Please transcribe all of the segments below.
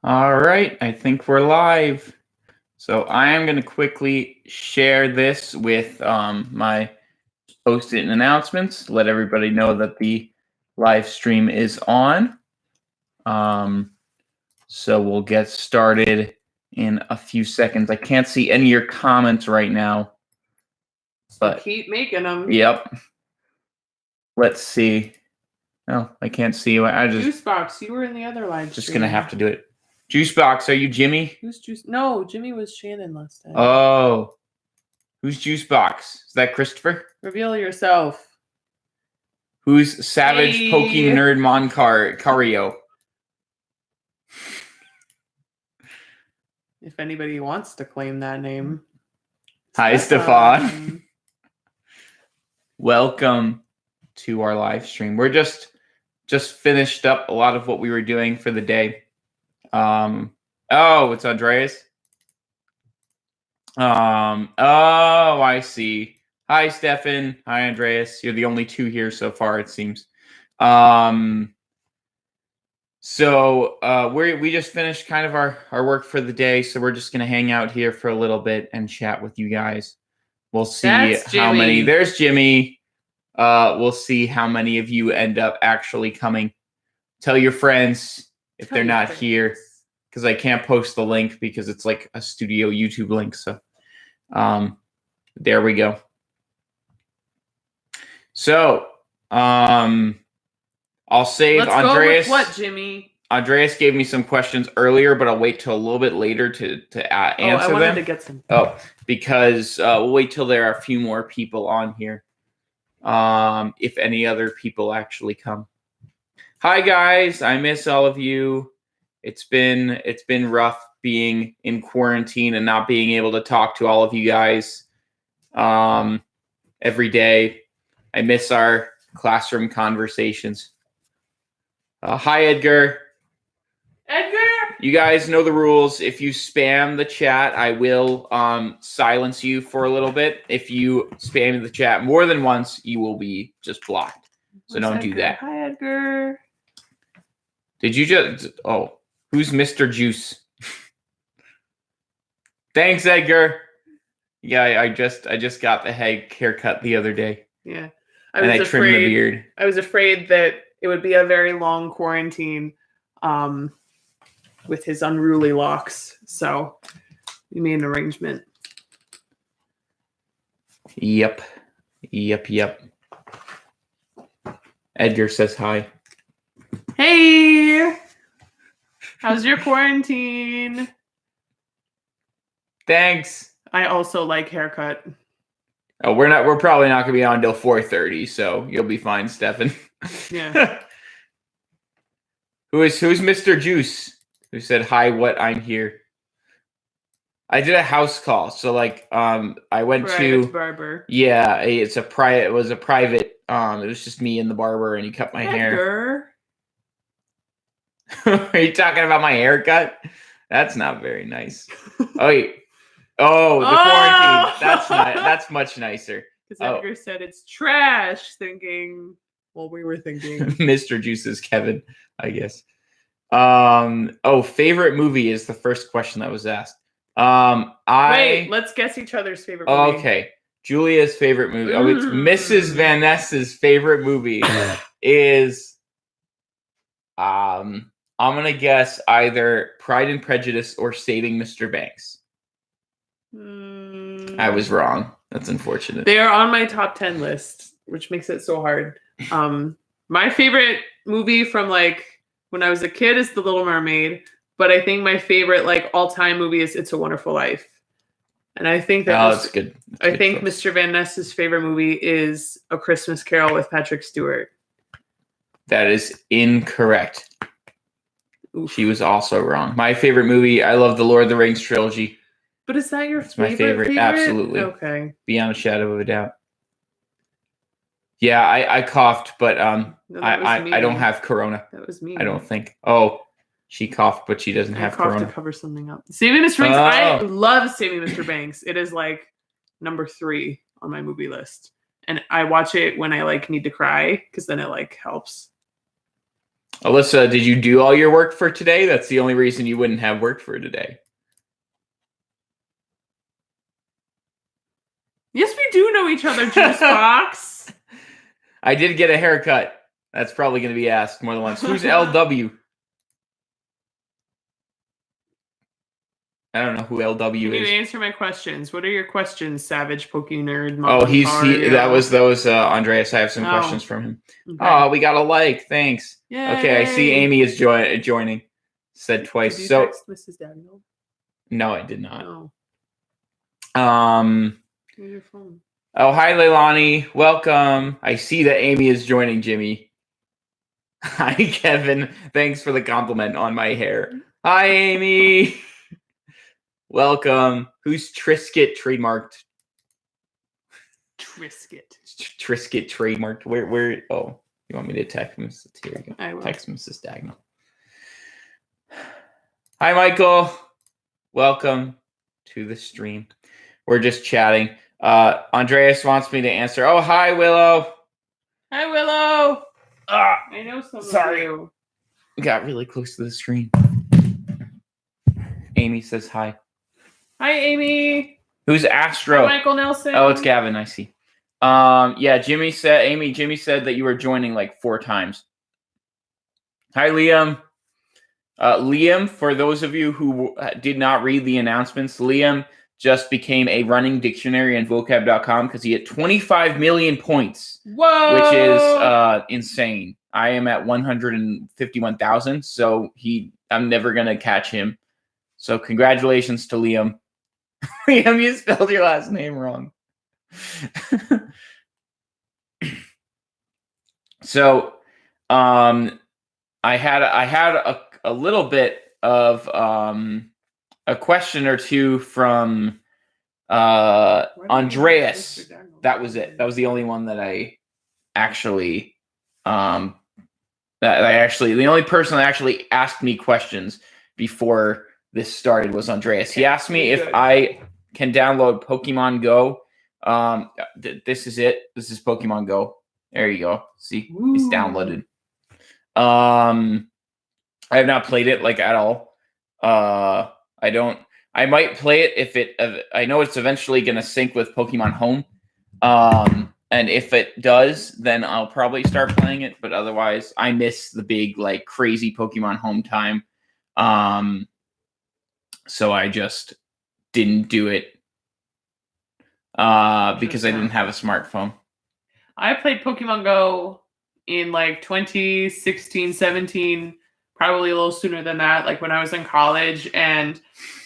All right, I think we're live. So I am going to quickly share this with my post-it announcements. Let everybody know that the live stream is on. So we'll get started in a few seconds. I can't see any of your comments right now, but so keep making them. Yep. Let's see. No, I can't see you. Juicebox, you were in the other live just stream. gonna have to do it. Juicebox, are you Jimmy? Who's Juice? No, Jimmy was Shannon last time. Oh, who's Juicebox? Is that Christopher? Reveal yourself. Who's Savage Poking Nerd Cario? If anybody wants to claim that name. Hi, Stefan. Welcome to our live stream. We're just finished up a lot of what we were doing for the day. Oh, it's Andreas. Oh, I see. Hi, Stefan. Hi, Andreas. You're the only two here so far, it seems. So we just finished kind of our work for the day, so we're just gonna hang out here for a little bit and chat with you guys. We'll see how many. There's Jimmy. We'll see how many of you end up actually coming. Tell your friends if they're not here, because I can't post the link because it's like a studio YouTube link. So there we go. So I'll save Andreas. Go with what, Jimmy? Andreas gave me some questions earlier, but I'll wait till a little bit later to answer them. I wanted to get some. Oh, because we'll wait till there are a few more people on here. If any other people actually come. Hi guys, I miss all of you. It's been rough being in quarantine and not being able to talk to all of you guys every day. I miss our classroom conversations. Hi Edgar. Edgar! You guys know the rules. If you spam the chat, I will silence you for a little bit. If you spam the chat more than once, you will be just blocked. So don't do that. Hi, Edgar. Did you just... Oh, who's Mr. Juice? Thanks, Edgar. Yeah, I just got the haircut the other day. Yeah. I trimmed the beard. I was afraid that it would be a very long quarantine. With his unruly locks. So we made an arrangement. Yep. Edgar says hi. Hey! How's your quarantine? Thanks. I also like haircut. Oh, we're probably not gonna be on until 4:30, so you'll be fine, Stefan. Yeah. Who's Mr. Juice? Who said hi? What? I'm here. I did a house call, so like I went to barber. Yeah, it was a private. It was just me and the barber, and he cut my hair. Are you talking about my haircut? That's not very nice. Oh, wait. Oh, the quarantine. That's not. That's much nicer. Because Edgar said it's trash. Thinking, well, we were thinking Mr. Juice is Kevin, I guess. Favorite movie is the first question that was asked. Wait, let's guess each other's favorite movie. Okay. Julia's favorite movie. Oh, it's Mrs. Van Ness's favorite movie is I'm gonna guess either Pride and Prejudice or Saving Mr. Banks. I was wrong. That's unfortunate. They are on my top 10 list, which makes it so hard. My favorite movie from like when I was a kid is The Little Mermaid, but I think my favorite like all-time movie is It's a Wonderful Life. And I think that's good. I think Mr. Van Ness's favorite movie is A Christmas Carol with Patrick Stewart. That is incorrect. Oof. She was also wrong. My favorite movie, I love the Lord of the Rings trilogy. But is that your favorite? It's my favorite, absolutely. Okay. Beyond a shadow of a doubt. Yeah, I coughed, but No, I don't have corona. That was me. I don't think. Oh, she coughed, but she doesn't have corona. To cover something up. Saving Mr. Banks. I love Saving Mr. Banks. It is like number 3 on my movie list, and I watch it when I like need to cry because then it like helps. Alyssa, did you do all your work for today? That's the only reason you wouldn't have work for today. Yes, we do know each other, Juice Box. I did get a haircut. That's probably going to be asked more than once. Who's LW? I don't know who LW Can is. you answer my questions? What are your questions, Savage Poke Nerd? That was Andreas. I have some questions from him. Okay. Oh, we got a like. Thanks. Yay. Okay, I see Amy is joining. Said twice. Did you text Mrs. Dagnall? No, I did not. No. Where's your phone? Oh, hi, Leilani. Welcome. I see that Amy is joining, Jimmy. Hi, Kevin. Thanks for the compliment on my hair. Hi, Amy. Welcome. Who's Trisket trademarked? Trisket trademarked. Where? Oh, you want me to text Mrs. Here we go. I will. Text Mrs. Dagnall. Hi, Michael. Welcome to the stream. We're just chatting. Andreas wants me to answer. Oh, hi, Willow. Hi, Willow. I know some of you. Got really close to the screen. Amy says hi. Hi, Amy. Who's Astro? Hi, Michael Nelson. Oh, it's Gavin. I see. Yeah, Jimmy said that you were joining like 4 times. Hi, Liam. Liam, for those of you who did not read the announcements, Liam just became a running dictionary in vocab.com because he had 25 million points. Whoa! Which is insane. I am at 151,000, so I'm never going to catch him. So congratulations to Liam. Liam, you spelled your last name wrong. So I had a little bit of a question or two from Andreas. That was it. That was the only one that I actually the only person that actually asked me questions before this started was Andreas. He asked me if I can download Pokemon Go. This is it. This is Pokemon Go. There you go. See, it's downloaded. I have not played it like at all. I might play it if it. I know it's eventually going to sync with Pokemon Home. And if it does, then I'll probably start playing it. But otherwise, I miss the big, like, crazy Pokemon Home time. So I just didn't do it because I didn't have a smartphone. I played Pokemon Go in like 2016, 17, probably a little sooner than that, like when I was in college, and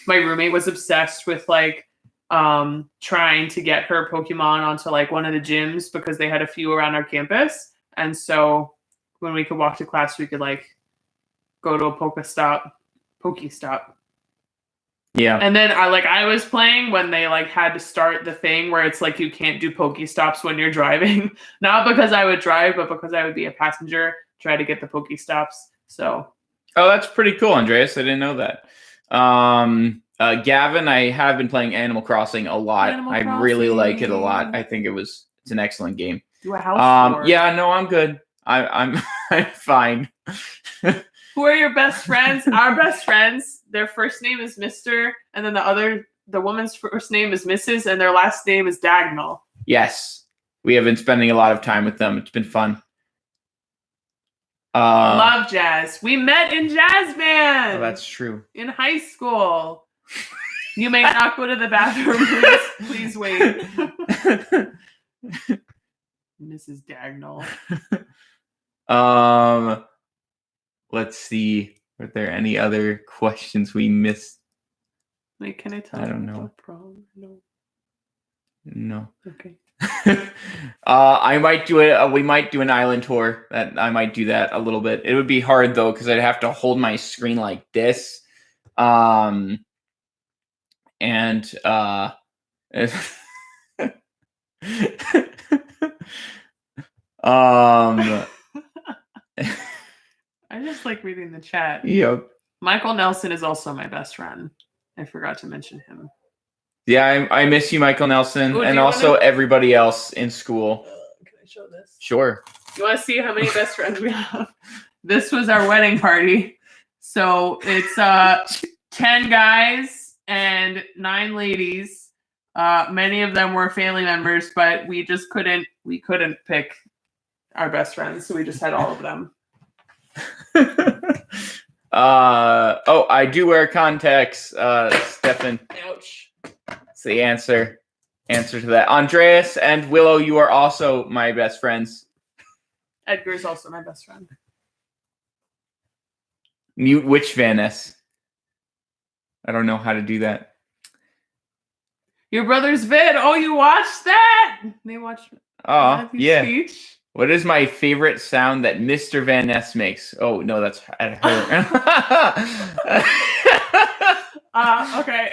my roommate was obsessed with like trying to get her Pokemon onto like one of the gyms because they had a few around our campus. And so when we could walk to class, we could like go to a Pokestop. Yeah. And then I was playing when they like had to start the thing where it's like you can't do Pokestops when you're driving. Not because I would drive, but because I would be a passenger, try to get the Pokestops. So that's pretty cool, Andreas. I didn't know that. Gavin, I have been playing Animal Crossing a lot. I really like it a lot. I think it's an excellent game. Do a house tour. Yeah, no, I'm good. I'm fine. Who are your best friends? Our best friends. Their first name is Mr. and then the woman's first name is Mrs. and their last name is Dagnall. Yes. We have been spending a lot of time with them. It's been fun. Love jazz. We met in jazz band. Oh, that's true. In high school. You may not go to the bathroom. Please wait. Mrs. Dagnall. Let's see. Are there any other questions we missed? Wait, can I tell I don't know. No. Okay. I might do it. We might do an island tour. I might do that a little bit. It would be hard though because I'd have to hold my screen like this. And I just like reading the chat. Yep. Michael Nelson is also my best friend. I forgot to mention him. Yeah, I miss you, Michael Nelson, and also everybody else in school. Can I show this? Sure. You want to see how many best friends we have? This was our wedding party. So it's 10 guys and 9 ladies. Many of them were family members, but we couldn't pick our best friends, so we just had all of them. I do wear contacts, Stefan. Ouch. That's the answer to that. Andreas and Willow, you are also my best friends. Edgar's also my best friend. Mute which Van Ness? I don't know how to do that. Your brother's vid. Oh, you watched that? They watched. Oh, yeah. Speech. What is my favorite sound that Mr. Van Ness makes? Oh, no, that's at her. Okay.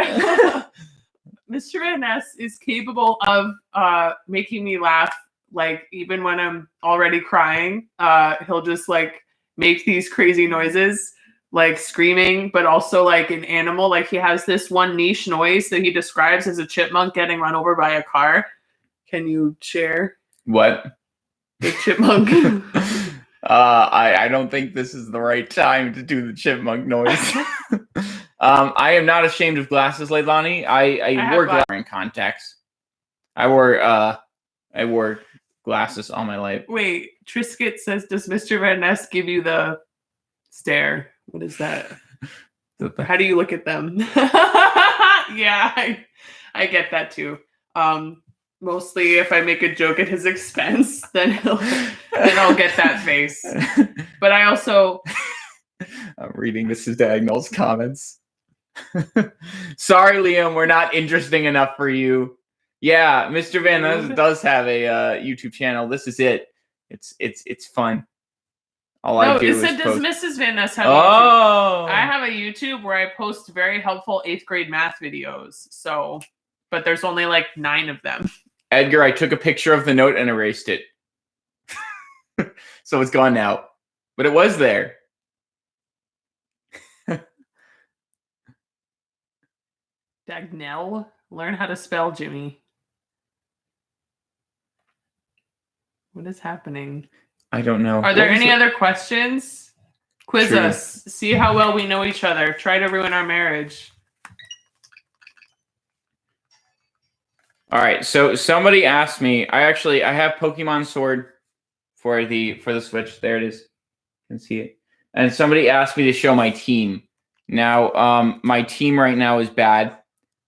Mr. Van Ness is capable of making me laugh, like, even when I'm already crying. He'll just, like, make these crazy noises, like screaming, but also like an animal. Like, he has this one niche noise that he describes as a chipmunk getting run over by a car. Can you share? What? The chipmunk. I don't think this is the right time to do the chipmunk noise. I am not ashamed of glasses, Leilani. I wore glasses in contacts. I wore glasses all my life. Wait, Trisket says, does Mr. Van Ness give you the stare? What is that? How do you look at them? Yeah, I get that too. Mostly if I make a joke at his expense, then I'll get that face. But I also... I'm reading Mrs. Dagnall's comments. Sorry, Liam, we're not interesting enough for you. Yeah, Mr. Van Ness does have a YouTube channel. This is it. It's fun. I do it said, does Mrs. Van Ness have a YouTube? I have a YouTube where I post very helpful 8th grade math videos. So, but there's only like 9 of them. Edgar, I took a picture of the note and erased it. So it's gone now. But it was there. Dagnell? Learn how to spell, Jimmy. What is happening? I don't know. Are there any other questions? Quiz us. See how well we know each other. Try to ruin our marriage. All right. So somebody asked me. I have Pokemon Sword for the Switch. There it is. You can see it. And somebody asked me to show my team. Now, my team right now is bad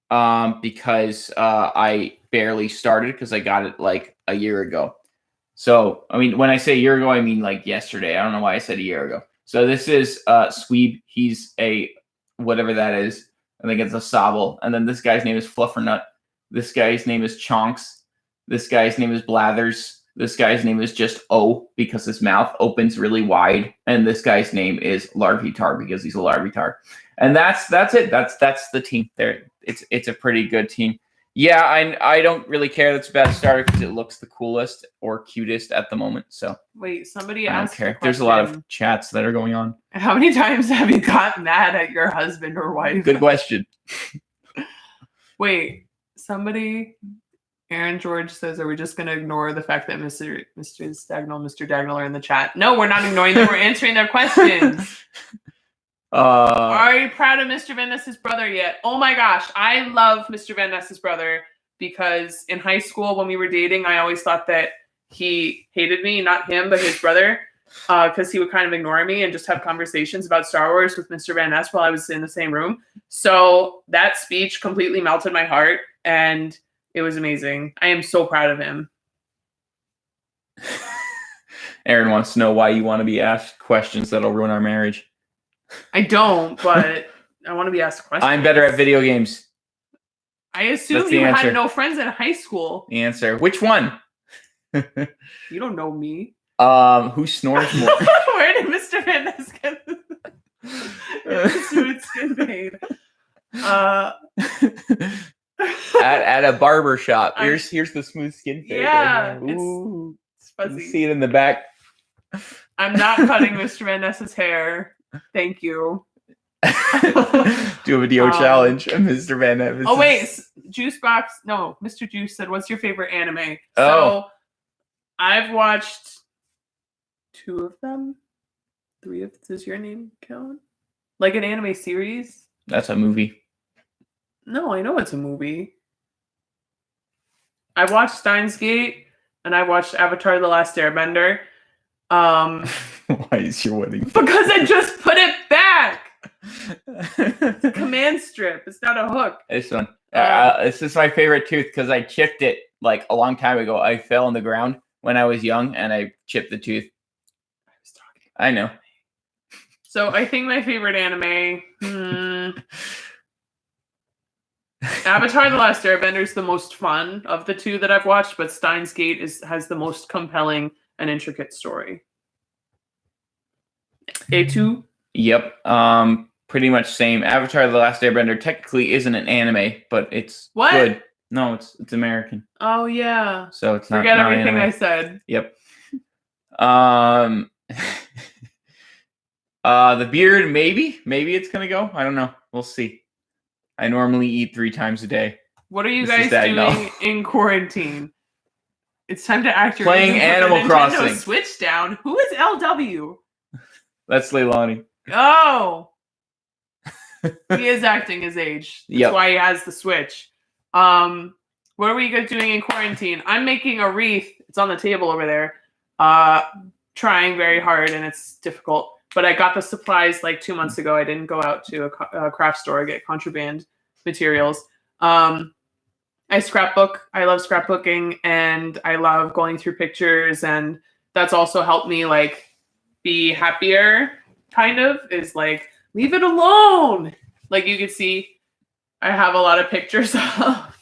because I barely started because I got it like a year ago. So, I mean, when I say a year ago, I mean like yesterday. I don't know why I said a year ago. So this is Sweeb. He's a whatever that is. I think it's a Sobble. And then this guy's name is Fluffernut. This guy's name is Chonks. This guy's name is Blathers. This guy's name is just O because his mouth opens really wide. And this guy's name is Larvitar because he's a Larvitar. And that's it. That's the team there. It's a pretty good team. Yeah, I don't really care that's a bad starter because it looks the coolest or cutest at the moment. So wait, somebody asked. I don't care. There's a lot of chats that are going on. How many times have you gotten mad at your husband or wife? Good question. Wait, Aaron George says, are we just going to ignore the fact that Mr. Dagnall are in the chat? No, we're not ignoring them. We're answering their questions. Are you proud of Mr. Van Ness's brother yet? Oh my gosh, I love Mr. Van Ness's brother because in high school when we were dating, I always thought that he hated me, not him, but his brother, because he would kind of ignore me and just have conversations about Star Wars with Mr. Van Ness while I was in the same room. So that speech completely melted my heart, and it was amazing. I am so proud of him. Aaron wants to know why you want to be asked questions that'll ruin our marriage. I don't, but I want to be asked questions. I'm better at video games. I assumed you had no friends in high school. The answer. Which one? You don't know me. Who snores more? Where did Mr. Van Ness get the smooth skin fade? At a barber shop. Here's the smooth skin fade. Yeah, right. Ooh, it's fuzzy. You can see it in the back. I'm not cutting Mr. Van Ness's hair. Thank you. Do a video challenge, Mr. Van Ness. Oh wait, Juicebox. No, Mr. Juice said, "What's your favorite anime?" Oh. So I've watched 2 of them. 3 of Does Your Name Count? Like an anime series? That's a movie. No, I know it's a movie. I watched Steins Gate and I watched Avatar: The Last Airbender. Why is your wedding? Because I just put it back. It's a command strip. It's not a hook. This one. This is my favorite tooth because I chipped it like a long time ago. I fell on the ground when I was young and I chipped the tooth. I know. So I think my favorite anime, Avatar: The Last Airbender is the most fun of the 2 that I've watched, but Steins Gate has the most compelling and intricate story. A2? Yep. Pretty much same. Avatar: The Last Airbender technically isn't an anime, but it's good. No, it's American. Oh yeah. So it's not. Forget everything I said. Yep. The beard, maybe it's gonna go. I don't know. We'll see. I normally eat 3 times a day. What are you guys doing in quarantine? It's time to act your playing Animal Crossing. Switch down. Who is LW? That's Leilani. Oh, he is acting his age. That's why he has the Switch. What are we guys doing in quarantine? I'm making a wreath. It's on the table over there. Trying very hard, and it's difficult. But I got the supplies like 2 months ago. I didn't go out to a craft store to get contraband materials. I scrapbook. I love scrapbooking, and I love going through pictures, and that's also helped me like be happier. Kind of is like leave it alone. Like you can see, I have a lot of pictures of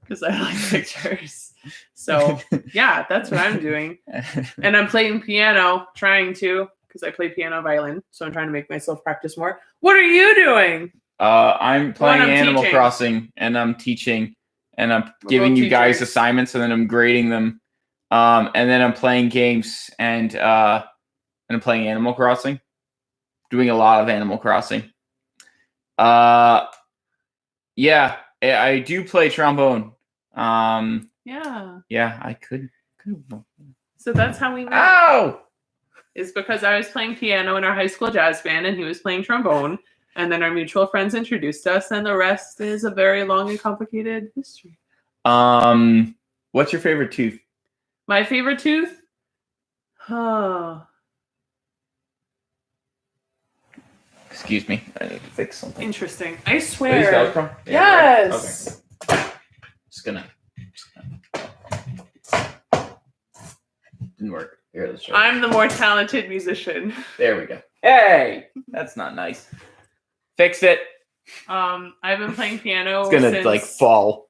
because I like pictures. So yeah, that's what I'm doing, and I'm playing piano, trying to. Because I play piano violin, so I'm trying to make myself practice more. What are you doing? I'm playing Animal Crossing, and I'm teaching, and I'm giving you guys assignments, and then I'm grading them, and then I'm playing games, and I'm playing Animal Crossing, doing a lot of Animal Crossing. Yeah, I do play trombone. Yeah, I could. So that's how we met. Ow! Is because I was playing piano in our high school jazz band and he was playing trombone. And then our mutual friends introduced us, and the rest is a very long and complicated history. What's your favorite tooth? My favorite tooth? Oh. Excuse me. I need to fix something. Interesting. I swear. Velcro? Yeah, yes. Right. Okay. Just gonna. Didn't work. Here, let's try. I'm the more talented musician. There we go. Hey, that's not nice. Fix it. I've been playing piano. It's gonna like fall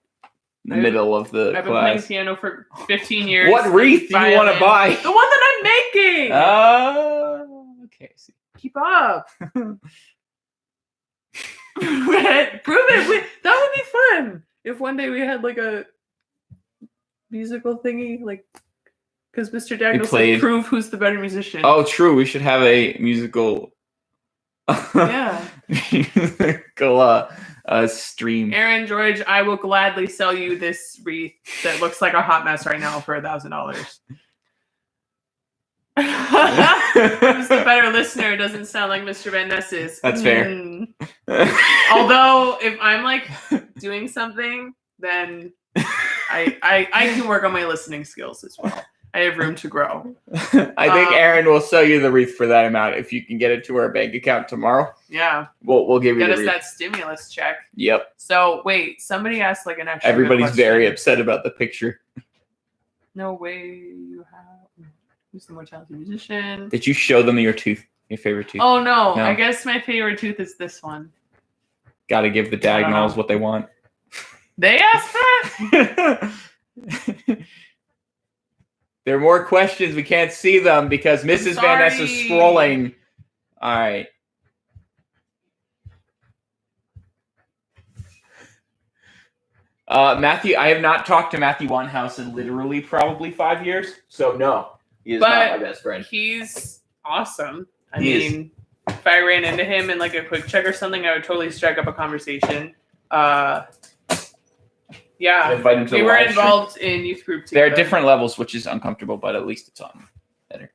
in the middle of the I've class. been playing piano for 15 years. What wreath do you want to buy? The one that I'm making. Okay. See. Keep up. Prove it. That would be fun if one day we had like a musical thingy, like. Because Mr. Daniels said, prove who's the better musician. Oh, true. We should have a musical. Yeah. Musical stream. Aaron George, I will gladly sell you this wreath that looks like a hot mess right now for $1,000. Who's the better listener? Doesn't sound like Mr. Van Ness's. That's fair. Although, if I'm like doing something, then I can work on my listening skills as well. I have room to grow. I think Aaron will sell you the wreath for that amount if you can get it to our bank account tomorrow. Yeah, we'll give you get the us wreath. that stimulus check. Yep. So wait, somebody asked like an extra. Everybody's very upset about the picture. No way you have. Who's the more talented musician? Did you show them your tooth? Your favorite tooth? Oh no. I guess my favorite tooth is this one. Got to give the diagonals what they want. They asked that. There are more questions. We can't see them because Mrs. Van Ness is scrolling. All right. Matthew, I have not talked to Matthew Winehouse in literally probably 5 years. So no, he is not my best friend. He's awesome. I mean, if I ran into him in like a quick check or something, I would totally strike up a conversation. Yeah, we were involved in youth group together. There are different levels, which is uncomfortable, but at least it's on better.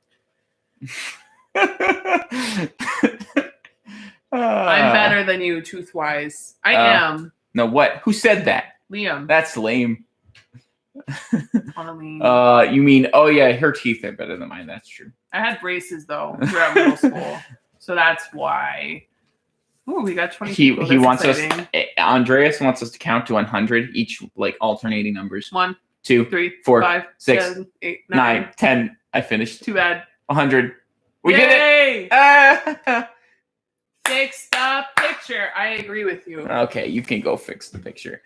I'm better than you, tooth-wise. I am. No, what? Who said that? Liam. That's lame. Annalene. You mean, oh yeah, her teeth are better than mine. That's true. I had braces, though, throughout middle school. So that's why. Ooh, we got 20 people. He wants exciting. Andreas wants us to count to 100, each like alternating numbers. 1, 2, 3, 4, 5, 6, 7, 8, 9, 10. I finished. Too bad. 100. We Yay! did it! Fix the picture. I agree with you. Okay, you can go fix the picture.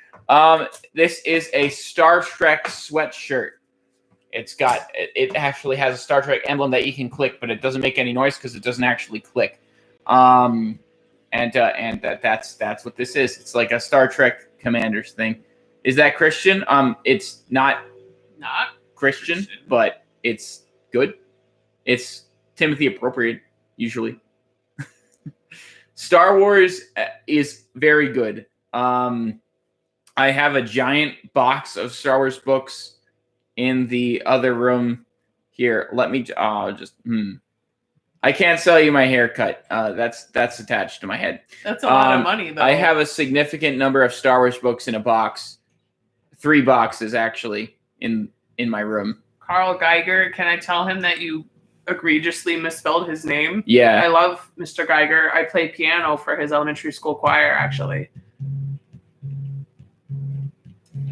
This is a Star Trek sweatshirt. It actually has a Star Trek emblem that you can click, but it doesn't make any noise because it doesn't actually click. That's what this is. It's like a Star Trek Commanders thing. Is that Christian? It's not Christian, but it's good. It's Timothy appropriate, usually. Star Wars is very good. I have a giant box of Star Wars books in the other room here. Let me I can't sell you my haircut. That's attached to my head. That's a lot of money, though. I have a significant number of Star Wars books in a box. 3 boxes, actually, in my room. Carl Geiger, can I tell him that you egregiously misspelled his name? Yeah. I love Mr. Geiger. I played piano for his elementary school choir, actually.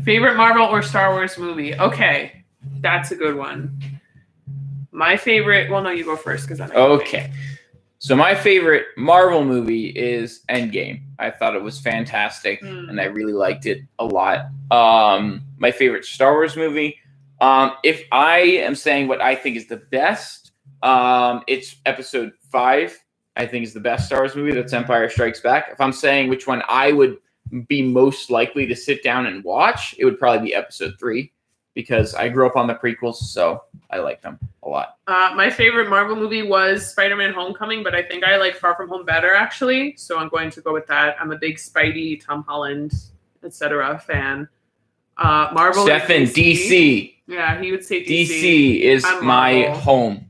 Favorite Marvel or Star Wars movie? Okay, that's a good one. My favorite... Well, no, you go first because I'm... Okay. So my favorite Marvel movie is Endgame. I thought it was fantastic, and I really liked it a lot. My favorite Star Wars movie, if I am saying what I think is the best, it's Episode 5. I think is the best Star Wars movie. That's Empire Strikes Back. If I'm saying which one I would be most likely to sit down and watch, it would probably be Episode 3 because I grew up on the prequels, so I like them a lot. My favorite Marvel movie was Spider-Man Homecoming, but I think I like Far From Home better, actually. So I'm going to go with that. I'm a big Spidey, Tom Holland, etc. fan. Marvel. Stefan, DC. Yeah, he would say DC. DC is my home.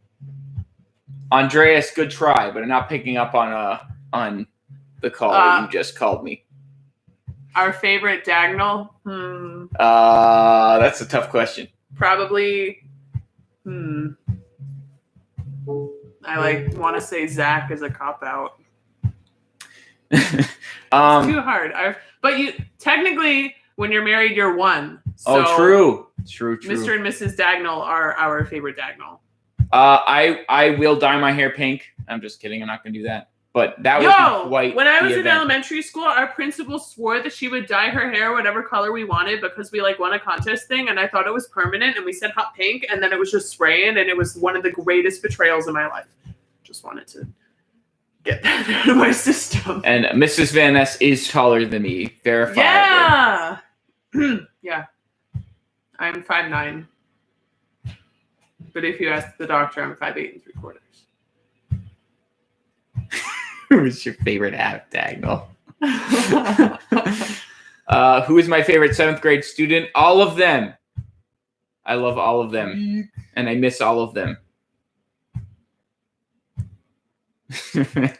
Andreas, good try, but I'm not picking up on the call that you just called me. Our favorite Dagnall? That's a tough question. Probably. I want to say Zach is a cop out. It's too hard. But you technically, when you're married, you're one. So true. Mr. and Mrs. Dagnall are our favorite Dagnall. I will dye my hair pink. I'm just kidding. I'm not gonna do that. But that was quite. When I was in elementary school, our principal swore that she would dye her hair whatever color we wanted because we won a contest thing, and I thought it was permanent, and we said hot pink, and then it was just spraying, and it was one of the greatest betrayals in my life. Just wanted to get that out of my system. And Mrs. Van Ness is taller than me. Verifiable. Yeah. Yeah. I'm 5'9". But if you ask the doctor, I'm 5'8 3/4. Who's your favorite half Dagnall? Who is my favorite 7th grade student? All of them. I love all of them. And I miss all of them.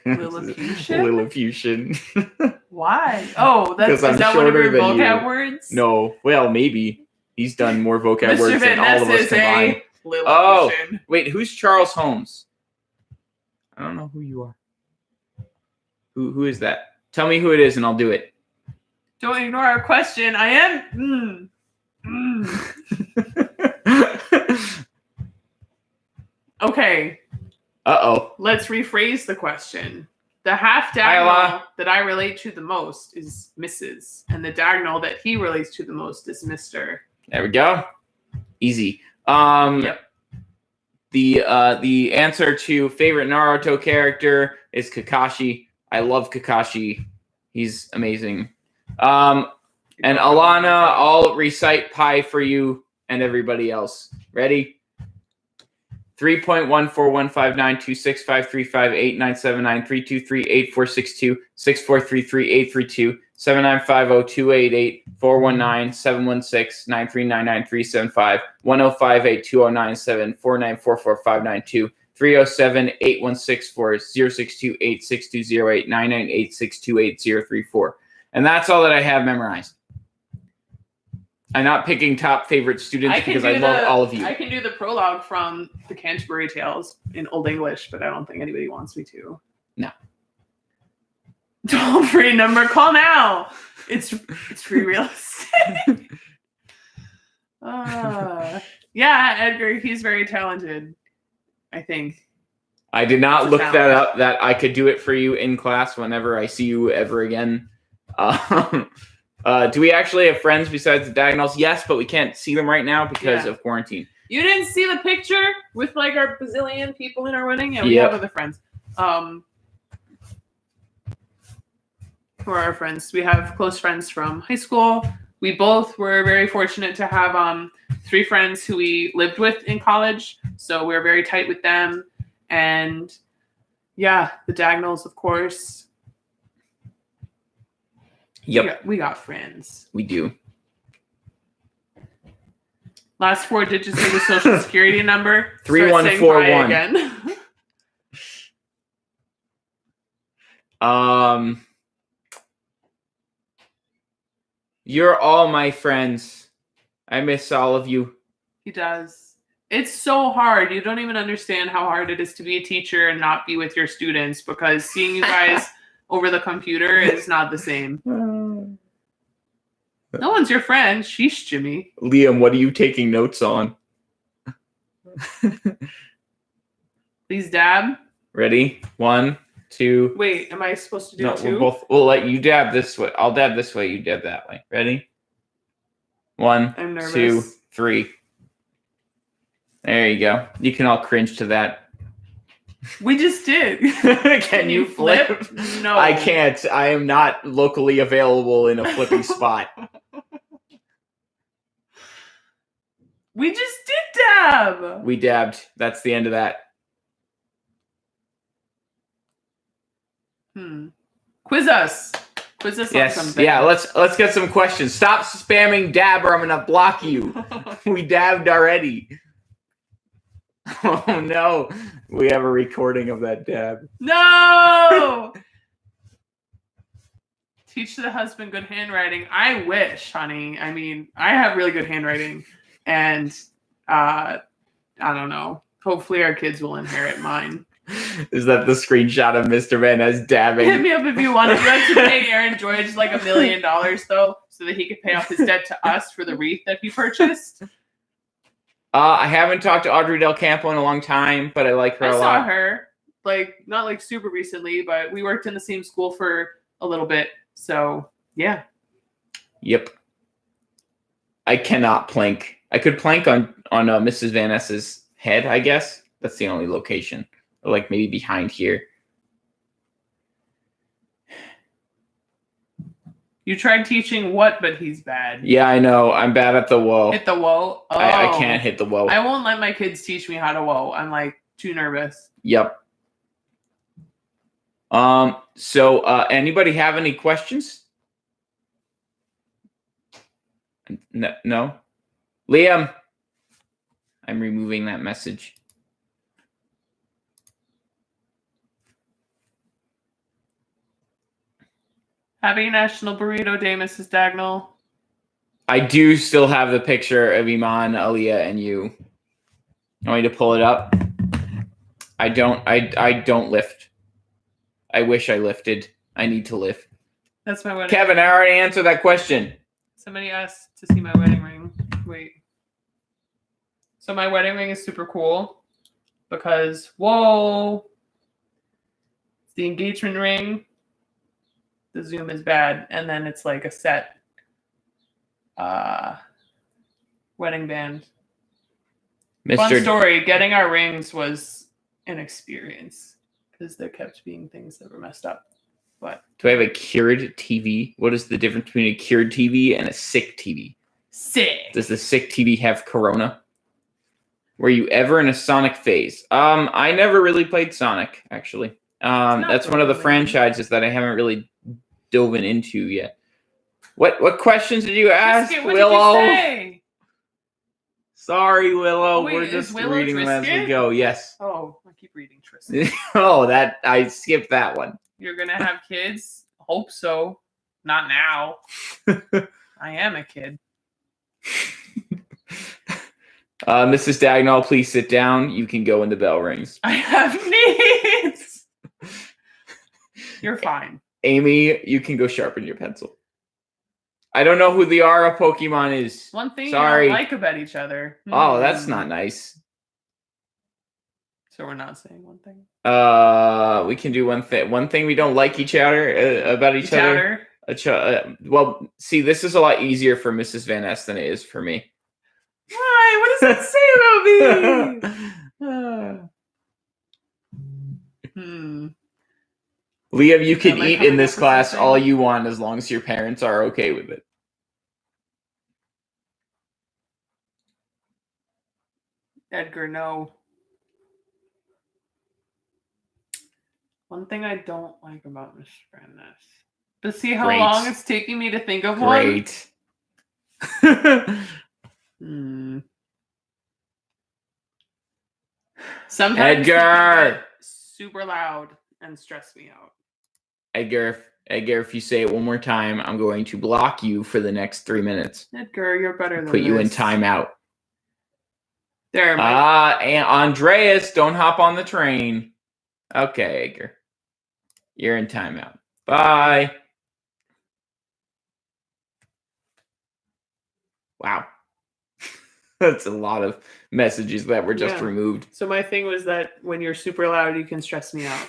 Lilliputian. Why? Oh, is that one of your vocab words? No. Well, maybe. He's done more vocab words than all of us combined. Oh, wait. Who's Charles Holmes? I don't know who you are. Who is that? Tell me who it is and I'll do it. Don't ignore our question. I am. Okay. Uh-oh. Let's rephrase the question. The half Dagnall that I relate to the most is Mrs. And the Dagnall that he relates to the most is Mr. There we go. Easy. Yep. The answer to favorite Naruto character is Kakashi. I love Kakashi. He's amazing. And Alana, I'll recite pi for you and everybody else. Ready? 3.14159265358979322343388427950288416279502884197169399375105820974944592 307-816-4062-86208-998-628-034. And that's all that I have memorized. I'm not picking top favorite students because I love all of you. I can do the prologue from the Canterbury Tales in Old English, but I don't think anybody wants me to. No. Toll-free number. Call now. It's free real estate. Yeah, Edgar, he's very talented, I think. I did not look that up, that I could do it for you in class whenever I see you ever again. Do we actually have friends besides the Diagonals? Yes, but we can't see them right now because of quarantine. You didn't see the picture with like our bazillion people in our wedding? Yeah, we have other friends. Who are our friends? We have close friends from high school. We both were very fortunate to have 3 friends who we lived with in college. So we're very tight with them. And yeah, the Diagonals, of course. Yep. We got friends. We do. Last 4 digits of the social security number. 3141. Again. You're all my friends. I miss all of you. He does. It's so hard. You don't even understand how hard it is to be a teacher and not be with your students, because seeing you guys over the computer is not the same. No one's your friend. Sheesh, Jimmy. Liam, what are you taking notes on? Please dab. Ready? 1, 2. Wait, am I supposed to do it too? We'll let you dab this way. I'll dab this way. You dab that way. Ready? 1, I'm nervous. 2, 3. There you go. You can all cringe to that. We just did. Can you flip? No. I can't. I am not locally available in a flipping spot. We just did dab. We dabbed. That's the end of that. Quiz us. Quiz us on something. Yeah, let's get some questions. Stop spamming dab or I'm gonna block you. We dabbed already. Oh no. We have a recording of that dab. No! Teach the husband good handwriting. I wish, honey. I mean, I have really good handwriting. And I don't know. Hopefully our kids will inherit mine. Is that the screenshot of Mr. Van as dabbing? Hit me up if you want. You have to pay Aaron George like $1 million though, so that he could pay off his debt to us for the wreath that he purchased. I haven't talked to Audrey Del Campo in a long time, but I like her a lot. I saw her, not like super recently, but we worked in the same school for a little bit. So yeah. Yep. I cannot plank. I could plank on Mrs. Van Ness's head, I guess. That's the only location. Or like maybe behind here. You tried teaching what, but he's bad. Yeah, I know. I'm bad at the whoa. Hit the whoa? Oh. I can't hit the whoa. I won't let my kids teach me how to whoa. I'm like too nervous. Yep. So anybody have any questions? No? Liam, I'm removing that message. Happy National Burrito Day, Mrs. Dagnall. I do still have the picture of Iman, Aliyah, and you. You want me to pull it up? I don't lift. I wish I lifted. I need to lift. That's my wedding. Kevin, I already answered that question. Somebody asked to see my wedding ring. Wait. So my wedding ring is super cool because, whoa, it's the engagement ring. The zoom is bad. And then it's like a set wedding band. Fun story. Getting our rings was an experience because there kept being things that were messed up. But do I have a cured TV? What is the difference between a cured TV and a sick TV? Sick. Does the sick TV have Corona? Were you ever in a Sonic phase? I never really played Sonic, actually. That's one of the franchises that I haven't really dove into yet. What questions did you ask, Willow? Did you say? Sorry, Willow. Wait, we're just Willow reading them as we go. Yes. Oh, I keep reading, Tristan. Oh, that I skipped that one. You're gonna have kids? Hope so. Not now. I am a kid. Mrs. Dagnall, please sit down. You can go when the bell rings. I have needs. You're fine. Amy, you can go sharpen your pencil. I don't know who the Aura Pokemon is. One thing Sorry. you don't like about each other. Oh, that's not nice. So we're not saying one thing. We can do one thing. One thing we don't like each other about each other. Well, see, this is a lot easier for Mrs. Van Ness than it is for me. Why? What does it say about me? Liam, you can eat in this class all you want as long as your parents are okay with it. Edgar, no. One thing I don't like about Mr. Van Ness. But see how long it's taking me to think of one? Great. Sometimes Edgar! Super loud and stress me out. Edgar, if you say it one more time, I'm going to block you for the next 3 minutes. Edgar, you're better than Put you in timeout. There, and Andreas, don't hop on the train. Okay, Edgar. You're in timeout. Bye. Wow. That's a lot of messages that were just removed. So my thing was that when you're super loud, you can stress me out.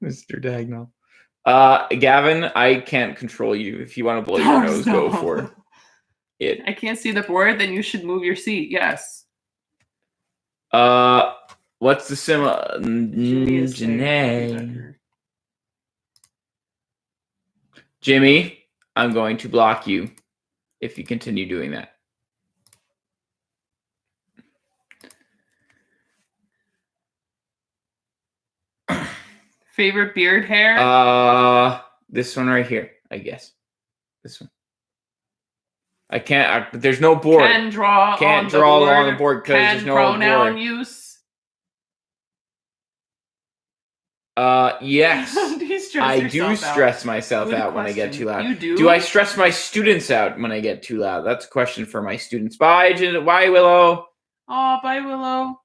Mr. Dagnall. Gavin, I can't control you. If you want to blow your nose, go for it. I can't see the board, then you should move your seat. Yes. What's the similar? Jimmy, I'm going to block you if you continue doing that. Favorite beard hair? This one right here, I guess. This one. I can't. There's no board. Can't draw on the board because there's no pronoun board. Use. Yes. I do stress myself out when I get too loud. You do? Do I stress my students out when I get too loud? That's a question for my students. Bye, Willow. Oh, bye, Willow.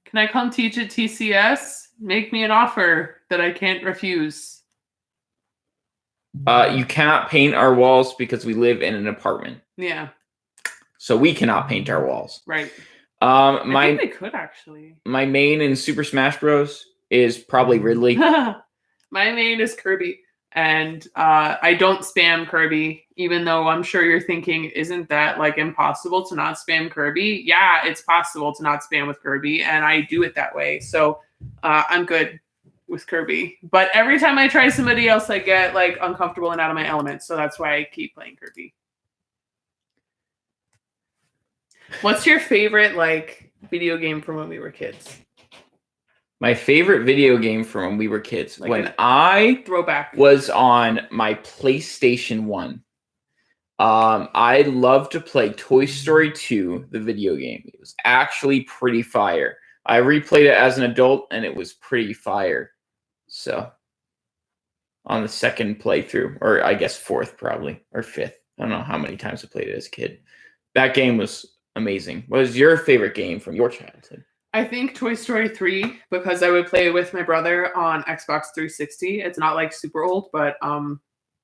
Can I come teach at TCS? Make me an offer that I can't refuse. You cannot paint our walls because we live in an apartment. Yeah. So we cannot paint our walls. Right. I think they could actually. My main in Super Smash Bros. Is probably Ridley. My main is Kirby. And I don't spam Kirby, even though I'm sure you're thinking, isn't that like impossible to not spam Kirby? Yeah, it's possible to not spam with Kirby, and I do it that way. So I'm good with Kirby. But every time I try somebody else, I get like uncomfortable and out of my element. So that's why I keep playing Kirby. What's your favorite like video game from when we were kids? My favorite video game from when we were kids, like when I was on my PlayStation 1, I loved to play Toy Story 2, the video game. It was actually pretty fire. I replayed it as an adult, and it was pretty fire. So, on the second playthrough, or I guess fourth probably, or fifth. I don't know how many times I played it as a kid. That game was amazing. What was your favorite game from your childhood? I think Toy Story 3, because I would play with my brother on Xbox 360. It's not like super old, but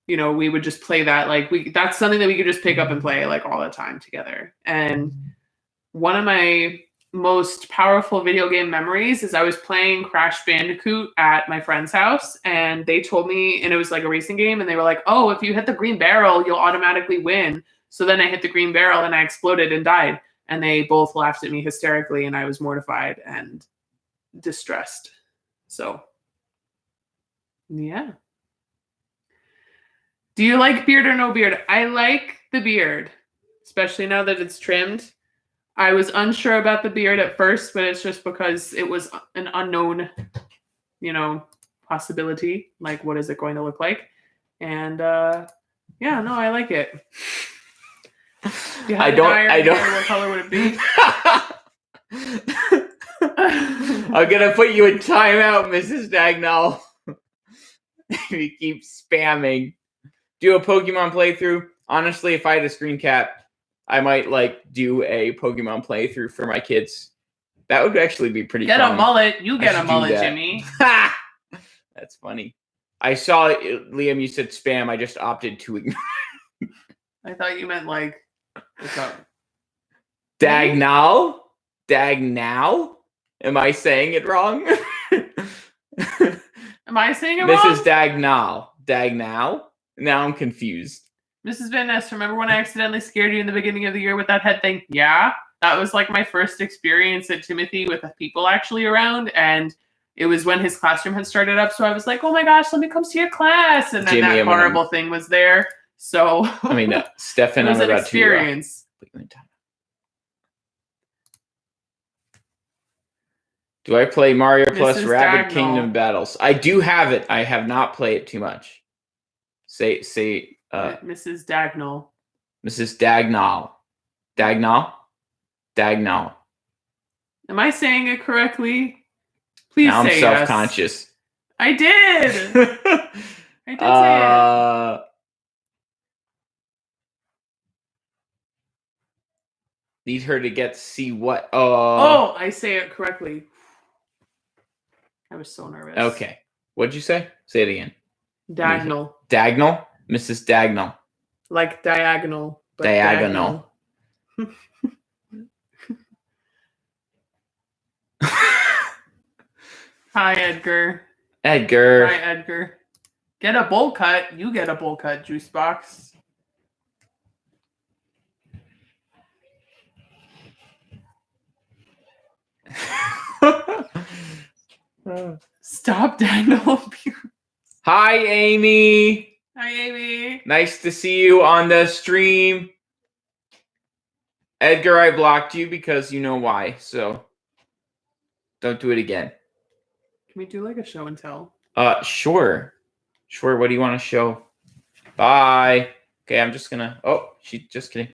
you know, we would just play that. Like that's something that we could just pick up and play like all the time together. And one of my most powerful video game memories is I was playing Crash Bandicoot at my friend's house, and they told me, and it was like a racing game, and they were like, oh, if you hit the green barrel, you'll automatically win. So then I hit the green barrel and I exploded and died. And they both laughed at me hysterically, and I was mortified and distressed. So, yeah. Do you like beard or no beard? I like the beard, especially now that it's trimmed. I was unsure about the beard at first, but it's just because it was an unknown, you know, possibility. Like, what is it going to look like? And Yeah, no, I like it. I don't. What color would it be? I'm gonna put you in timeout, Mrs. Dagnall. You keep spamming. Do a Pokemon playthrough. Honestly, if I had a screen cap, I might do a Pokemon playthrough for my kids. That would actually be pretty fun. Get a mullet. You get a mullet, Jimmy. That's funny. I saw it, Liam, you said spam. I just opted to ignore. I thought you meant what's up? Dagnall? Dagnall? Am I saying it wrong? Am I saying it wrong? Mrs. Dagnall. Dagnall? Now I'm confused. Mrs. Van Ness, remember when I accidentally scared you in the beginning of the year with that head thing? Yeah. That was my first experience at Timothy with people actually around. And it was when his classroom had started up. So I was like, oh my gosh, let me come see your class. And then Jimmy, that horrible thing was there. So Stefan, I'm about experience. Do I play Mario plus Rabbids Kingdom Battles? I do have it. I have not played it too much. Say Mrs. Dagnall. Mrs. Dagnall. Dagnall. Am I saying it correctly? Please now say I'm self-conscious. Yes. I did. I did say it. Need her to get to see what? Oh, I say it correctly. I was so nervous. Okay. What'd you say? Say it again. Dagnall. Dagnall? Mrs. Dagnall. Like diagonal. But diagonal. Hi, Edgar. Edgar. Hi, Edgar. Get a bowl cut. You get a bowl cut, juice box. Stop, Daniel. Hi, Amy. Hi, Amy. Nice to see you on the stream. Edgar, I blocked you because you know why, so don't do it again. Can we do a show and tell? Sure. Sure, what do you want to show? Bye. Okay, I'm just gonna... Oh, she's just kidding.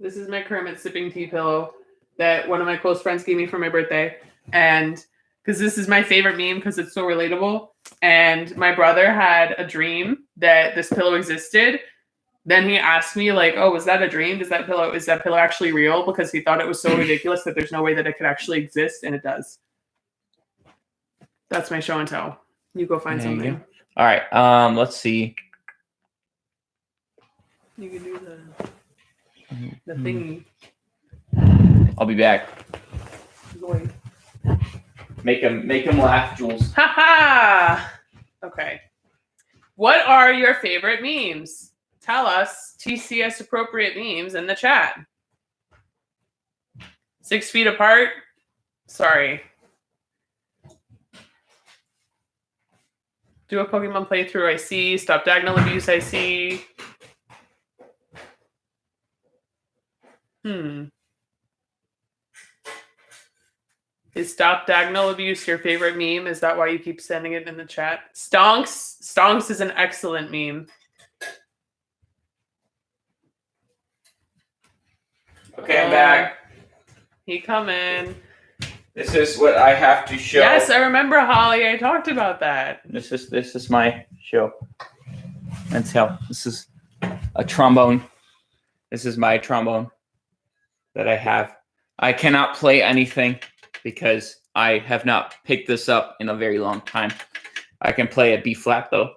This is my Kermit sipping tea pillow that one of my close friends gave me for my birthday. And because this is my favorite meme because it's so relatable. And my brother had a dream that this pillow existed. Then he asked me oh, was that a dream? Is that pillow actually real? Because he thought it was so ridiculous that there's no way that it could actually exist. And it does. That's my show and tell. You go find something. All right. Let's see. You can do the thingy. I'll be back. Boy. Make him laugh, Jules. Ha! Okay. What are your favorite memes? Tell us TCS appropriate memes in the chat. 6 feet apart? Sorry. Do a Pokemon playthrough, I see. Stop diagonal abuse, I see. Is stop diagonal abuse your favorite meme? Is that why you keep sending it in the chat? Stonks. Stonks is an excellent meme. Okay, I'm back. He coming. This is what I have to show. Yes, I remember, Holly. I talked about that. This is my show. That's how. This is a trombone. This is my trombone that I have. I cannot play anything because I have not picked this up in a very long time. I can play a B flat though.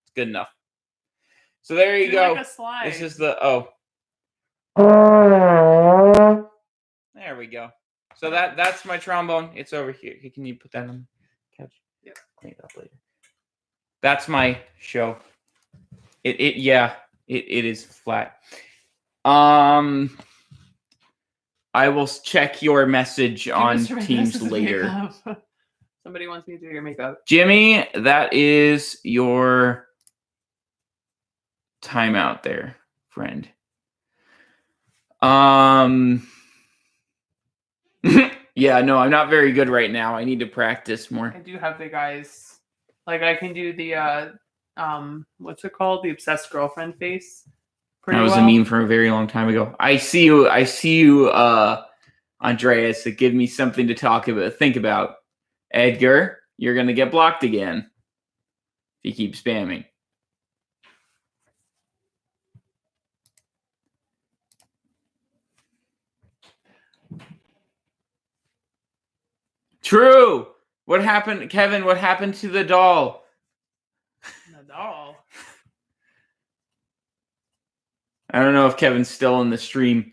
It's good enough. So there you go. Like a slide. This is the There we go. So that's my trombone. It's over here. Can you put that on the couch? Yeah. Clean it up later. That's my show. It is flat. I will check your message on Teams later. Somebody wants me to do your makeup. Jimmy, that is your timeout there, friend. Yeah, no, I'm not very good right now. I need to practice more. I do have big eyes. Like I can do the what's it called? The obsessed girlfriend face. That was a meme from a very long time ago. I see you, Andreas. It gives me something to think about. Edgar, you're gonna get blocked again if you keep spamming. True. What happened, Kevin? What happened to the doll? The doll. I don't know if Kevin's still in the stream.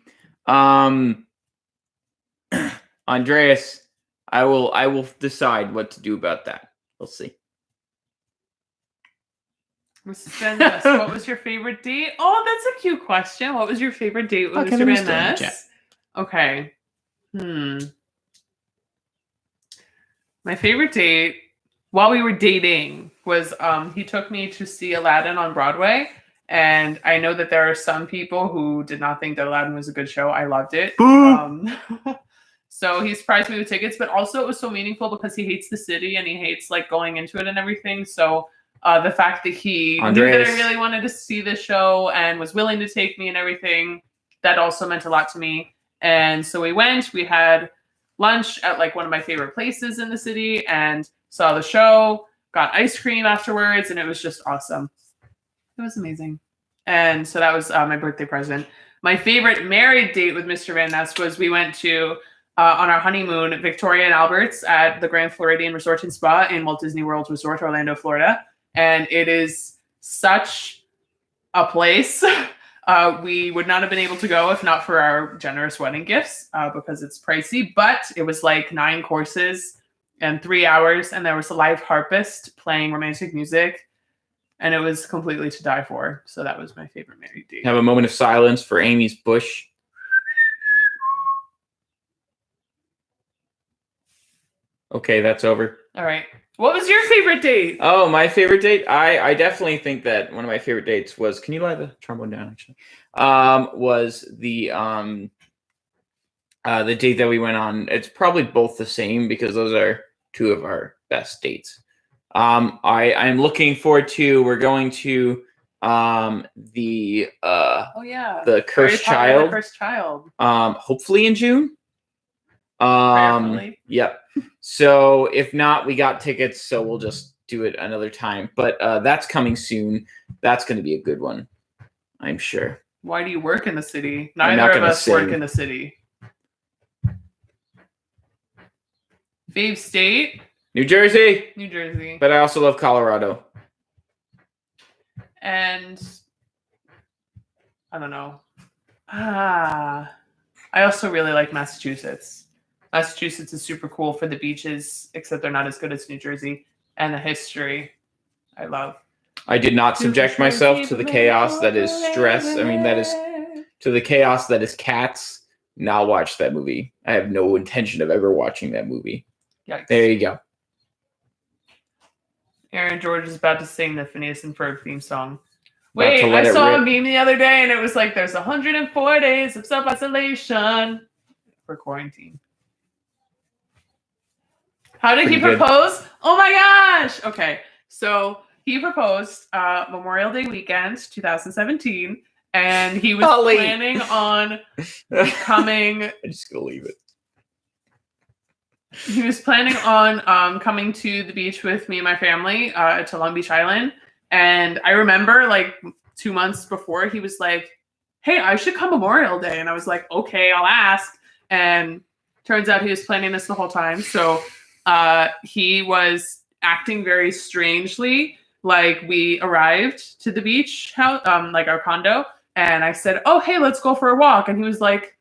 Andreas, I will decide what to do about that. We'll see. Mrs. Van Ness, what was your favorite date? Oh, that's a cute question. What was your favorite date with Mr. Van Ness? Okay. My favorite date while we were dating was he took me to see Aladdin on Broadway. And I know that there are some people who did not think that Aladdin was a good show. I loved it. So he surprised me with tickets, but also it was so meaningful because he hates the city and he hates like going into it and everything. So the fact that he knew that I really wanted to see the show and was willing to take me and everything, that also meant a lot to me. And so we went, we had lunch at like one of my favorite places in the city and saw the show, got ice cream afterwards, and it was just awesome. It was amazing. And so that was my birthday present. My favorite married date with Mr. Van Ness was we went to, on our honeymoon, Victoria and Albert's at the Grand Floridian Resort and Spa in Walt Disney World Resort, Orlando, Florida. And it is such a place. We would not have been able to go if not for our generous wedding gifts because it's pricey. But it was like 9 courses and 3 hours. And there was a live harpist playing romantic music. And it was completely to die for. So that was my favorite married date. Have a moment of silence for Amy's bush. Okay, that's over. All right. What was your favorite date? Oh, my favorite date? I definitely think that one of my favorite dates was, can you lie the trombone down actually? Was the date that we went on. It's probably both the same because those are 2 of our best dates. I'm looking forward to, we're going to the Cursed Child. The Cursed Child. Hopefully in June. Yep. So if not, we got tickets, so we'll just do it another time. But that's coming soon. That's going to be a good one, I'm sure. Why do you work in the city? Neither of us work in the city. Fave state? New Jersey. New Jersey. But I also love Colorado. And I don't know. I also really like Massachusetts. Massachusetts is super cool for the beaches, except they're not as good as New Jersey. And the history, I love. I did not subject myself to the chaos that is stress. I mean, that is to the chaos that is Cats. Now watch that movie. I have no intention of ever watching that movie. Yikes. There you go. Aaron George is about to sing the Phineas and Ferb theme song. Wait, I saw a meme the other day and it was like, there's 104 days of self-isolation for quarantine. How did he propose? Oh my gosh! Okay, so he proposed Memorial Day weekend, 2017, and he was planning on coming. I'm just gonna leave it. He was planning on coming to the beach with me and my family to Long Beach Island, and I remember like 2 months before he was like, "Hey, I should come Memorial Day," and I was like, "Okay, I'll ask." And turns out he was planning this the whole time, so. He was acting very strangely. Like we arrived to the beach house, like our condo, and I said, "Oh, hey, let's go for a walk." And he was like,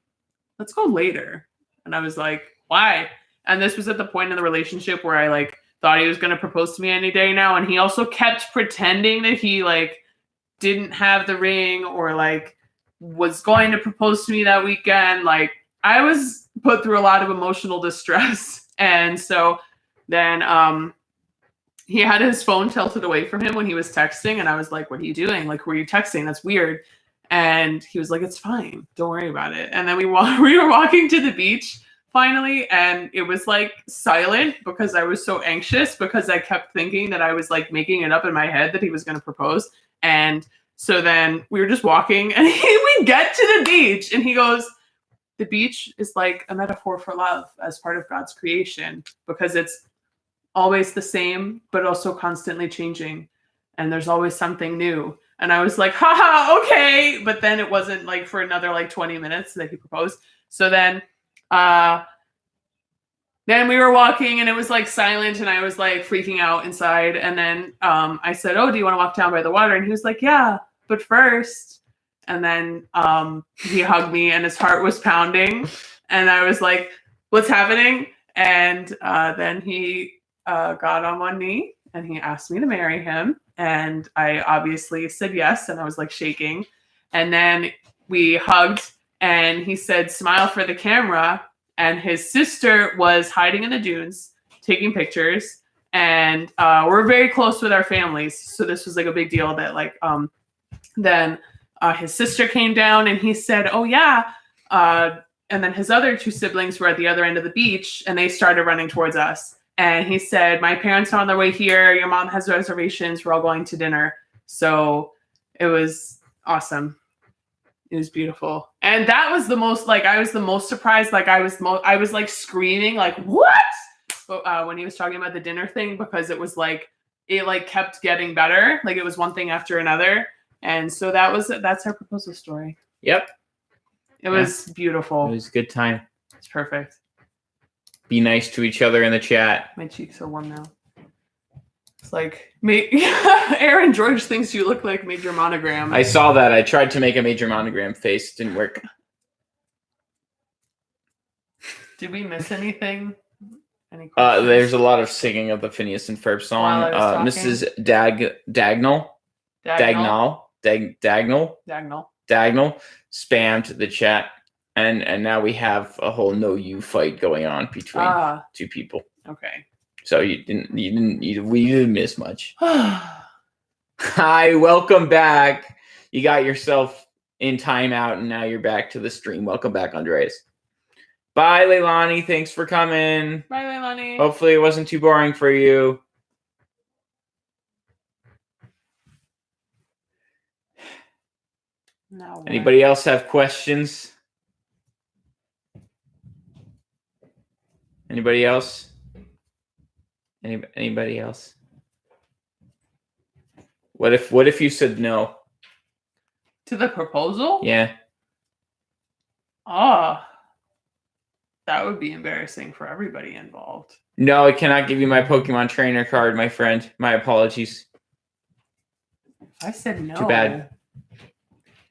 "Let's go later." And I was like, "Why?" And this was at the point in the relationship where I like thought he was going to propose to me any day now. And he also kept pretending that he like didn't have the ring or like was going to propose to me that weekend. Like I was put through a lot of emotional distress. And so then he had his phone tilted away from him when he was texting. And I was like, "What are you doing? Like, were you texting? That's weird." And he was like, "It's fine. Don't worry about it." And then we were walking to the beach finally, and it was like silent because I was so anxious because I kept thinking that I was like making it up in my head that he was going to propose. And so then we were just walking and we get to the beach and he goes, the beach is like a metaphor for love as part of God's creation because it's always the same, but also constantly changing. And there's always something new. And I was like, haha, okay. But then it wasn't like for another like 20 minutes that he proposed. So then we were walking and it was like silent and I was like freaking out inside. And then I said, oh, do you want to walk down by the water? And he was like, yeah, but first. And then he hugged me and his heart was pounding. And I was like, what's happening? And then he got on one knee and he asked me to marry him. And I obviously said yes. And I was like shaking. And then we hugged and he said, smile for the camera. And his sister was hiding in the dunes, taking pictures. And we're very close with our families. So this was like a big deal that like, then his sister came down and he said, oh yeah. And then his other two siblings were at the other end of the beach and they started running towards us. And he said, my parents are on their way here. Your mom has reservations. We're all going to dinner. So it was awesome. It was beautiful. And that was the most, like, I was the most surprised. Like I was like screaming, like, what? But when he was talking about the dinner thing, because it was like, it like kept getting better. Like it was one thing after another. And so that's our proposal story. Yep. It was beautiful. It was a good time. It's perfect. Be nice to each other in the chat. My cheeks are warm now. It's like, Aaron George thinks you look like Major Monogram. I saw that. I tried to make a Major Monogram face. Didn't work. Did we miss anything? Any there's a lot of singing of the Phineas and Ferb song. Mrs. Dagnall spammed the chat. And now we have a whole no you fight going on between two people. Okay. So we didn't miss much. Hi, welcome back. You got yourself in timeout and now you're back to the stream. Welcome back, Andreas. Bye, Leilani. Thanks for coming. Bye, Leilani. Hopefully it wasn't too boring for you. No. Anybody else have questions? Anybody else? Anybody else? What if you said no? To the proposal? Yeah. That would be embarrassing for everybody involved. No, I cannot give you my Pokemon trainer card, my friend. My apologies. I said no. Too bad.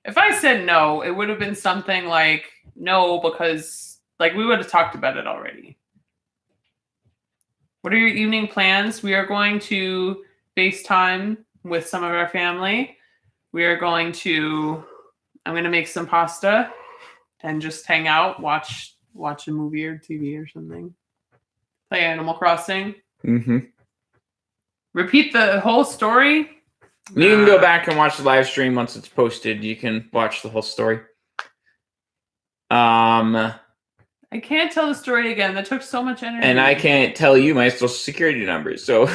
If I said no, it would have been something like no, because like we would have talked about it already. What are your evening plans? We are going to FaceTime with some of our family. I'm going to make some pasta and just hang out, watch a movie or TV or something. Play Animal Crossing. Mm-hmm. Repeat the whole story. You can go back and watch the live stream once it's posted. You can watch the whole story. I can't tell the story again. That took so much energy. And I can't tell you my social security number. So,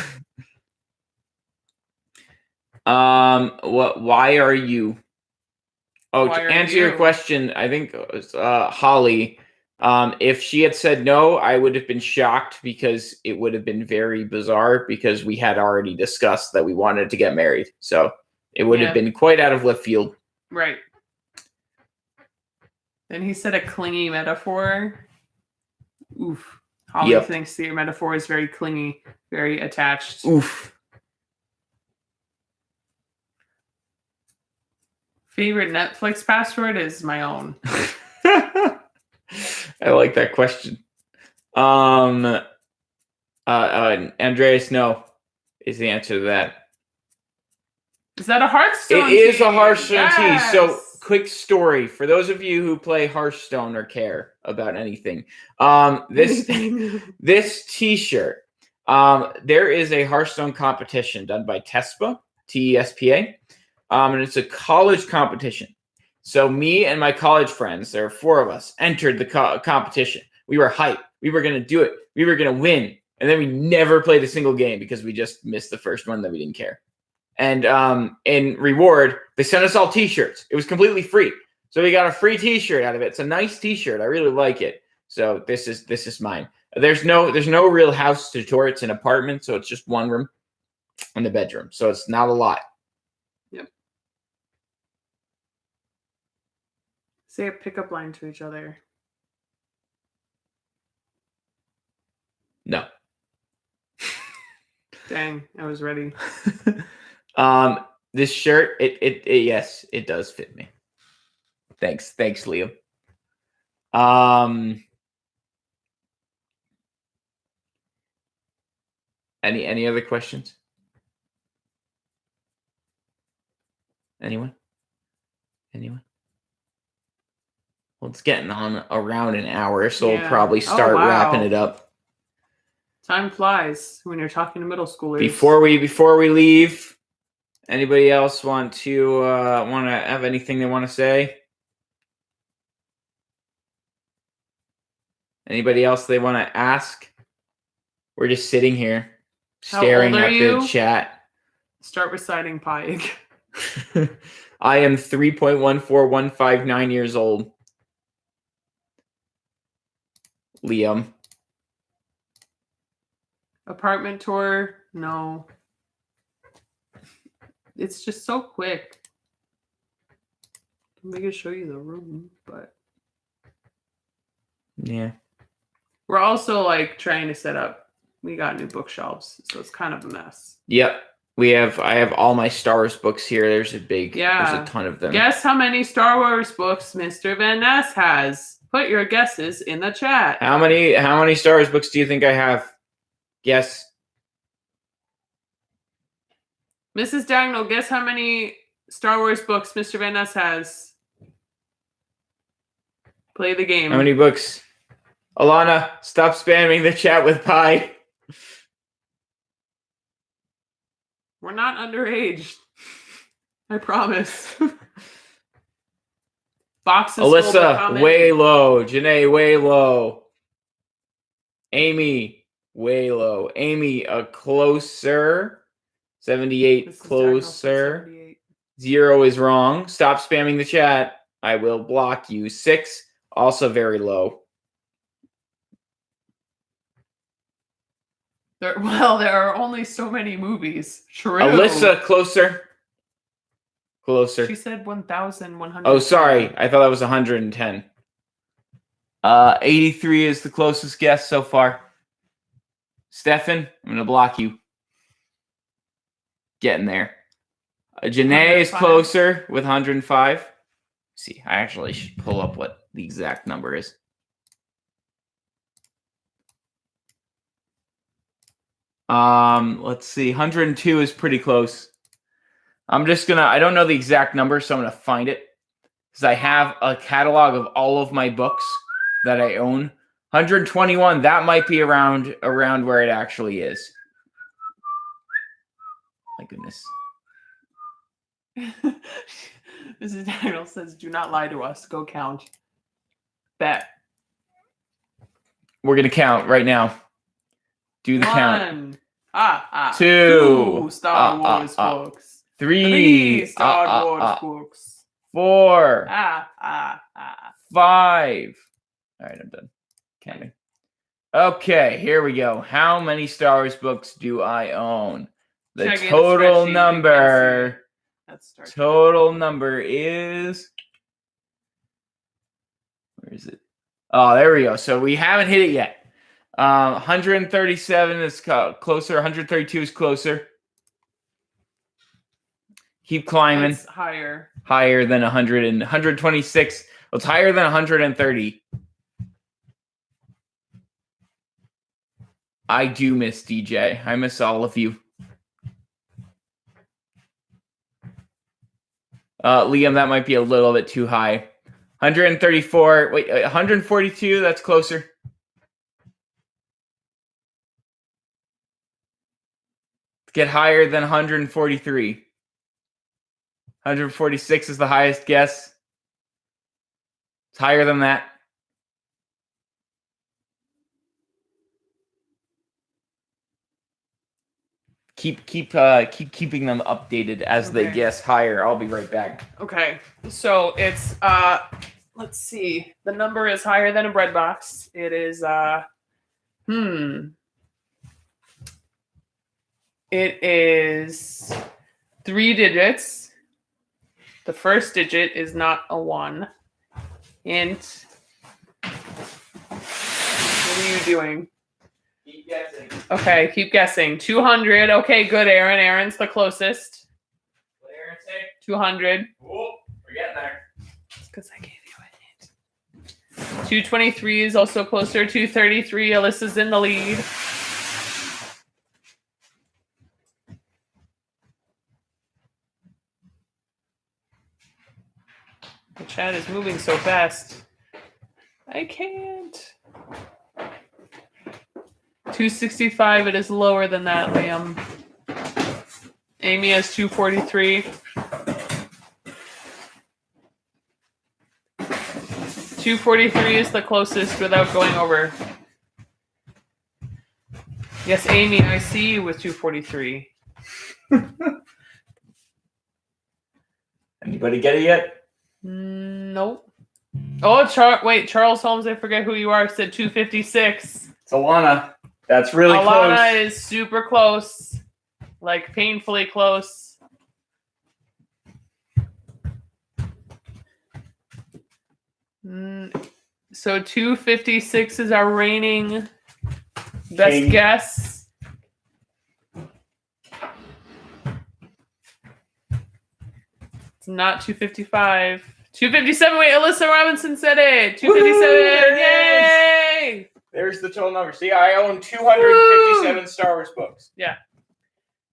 why are you? Oh, to answer your question, I think it was Holly. If she had said no, I would have been shocked because it would have been very bizarre because we had already discussed that we wanted to get married. So it would have been quite out of left field. Right. Then he said a clingy metaphor. Oof. Holly thinks your metaphor is very clingy, very attached. Oof. Favorite Netflix password is my own. I like that question. Andreas, no, is the answer to that. Is that a Hearthstone It is a Hearthstone tee. So, quick story for those of you who play Hearthstone or care about anything. This T-shirt. There is a Hearthstone competition done by TESPA, TESPA, and it's a college competition. So me and my college friends, there are 4 of us, entered the competition. We were hyped. We were going to do it. We were going to win. And then we never played a single game because we just missed the first one that we didn't care. And in reward, they sent us all T-shirts. It was completely free. So we got a free T-shirt out of it. It's a nice T-shirt. I really like it. So this is mine. There's no real house to tour. It's an apartment, so it's just one room and the bedroom. So it's not a lot. Yep. Say a pickup line to each other. No. Dang, I was ready. This shirt, it yes, it does fit me. Thanks, Liam. Any other questions? Anyone? Well, it's getting on around an hour, so we'll probably start wrapping it up. Time flies when you're talking to middle schoolers. Before we leave, anybody else want to have anything they want to say? Anybody else they want to ask? We're just sitting here staring at the chat. Start reciting pi. I am 3.14159 years old. Liam. Apartment tour? No. It's just so quick. We could show you the room, but yeah. We're also like trying to set up. We got new bookshelves, so it's kind of a mess. Yep. I have all my Star Wars books here. There's a ton of them. Guess how many Star Wars books Mr. Van Ness has? Put your guesses in the chat. How many Star Wars books do you think I have? Guess. Mrs. Dagnall, guess how many Star Wars books Mr. Van Ness has? Play the game. How many books? Alana, stop spamming the chat with pie. We're not underage. I promise. Boxes. Alyssa, way low. Janae, way low. Amy, way low. Amy, a closer. 78, closer. 78. 0 is wrong. Stop spamming the chat. I will block you. 6, also very low. There are only so many movies. True. Alyssa, closer. Closer. She said 1,100. Oh, sorry. I thought that was 110. 83 is the closest guess so far. Stefan, I'm going to block you. Getting there. Janae is closer with 105. See, I actually should pull up what the exact number is. Let's see. 102 is pretty close. I don't know the exact number, so I'm going to find it. Because I have a catalog of all of my books that I own. 121, that might be around where it actually is. My goodness. Mrs. Daniel says, do not lie to us. Go count. Bet. We're going to count right now. Do the count. 2 Star Wars books. 3 Star Wars books. 4 5. All right, I'm done counting. Okay, here we go. How many Star Wars books do I own? The total number. Total number is. Where is it? Oh, there we go. So we haven't hit it yet. 137 is closer. 132 is closer. Keep climbing. It's higher. Higher than 100 and 126. Well, it's higher than 130. I do miss DJ. I miss all of you. Liam, that might be a little bit too high. 134. Wait, 142. That's closer. Get higher than 143. 146 is the highest guess. It's higher than that. keep keeping them updated as they guess higher. I'll be right back. Okay. So it's let's see. The number is higher than a bread box. It is it is 3 digits. The first digit is not a 1. Hint. What are you doing? Keep guessing. Okay, keep guessing. 200. Okay, good, Aaron. Aaron's the closest. What did Aaron say? 200. Oh, we're getting there. It's because I gave you a hint. 223 is also closer. 233. Alyssa's in the lead. The chat is moving so fast. I can't. 265. It is lower than that, Liam. Amy has 243. 243 is the closest without going over. Yes, Amy, I see you with 243. Anybody get it yet? Nope. Oh, Charles Holmes, I forget who you are, said 256. It's Alana. That's really close. Alana is super close. Like, painfully close. So 256 is our reigning best guess. It's not 255. 257. Wait, Alyssa Robinson said it. 257. Yay! There's the total number. See, I own 257 Star Wars books. Yeah.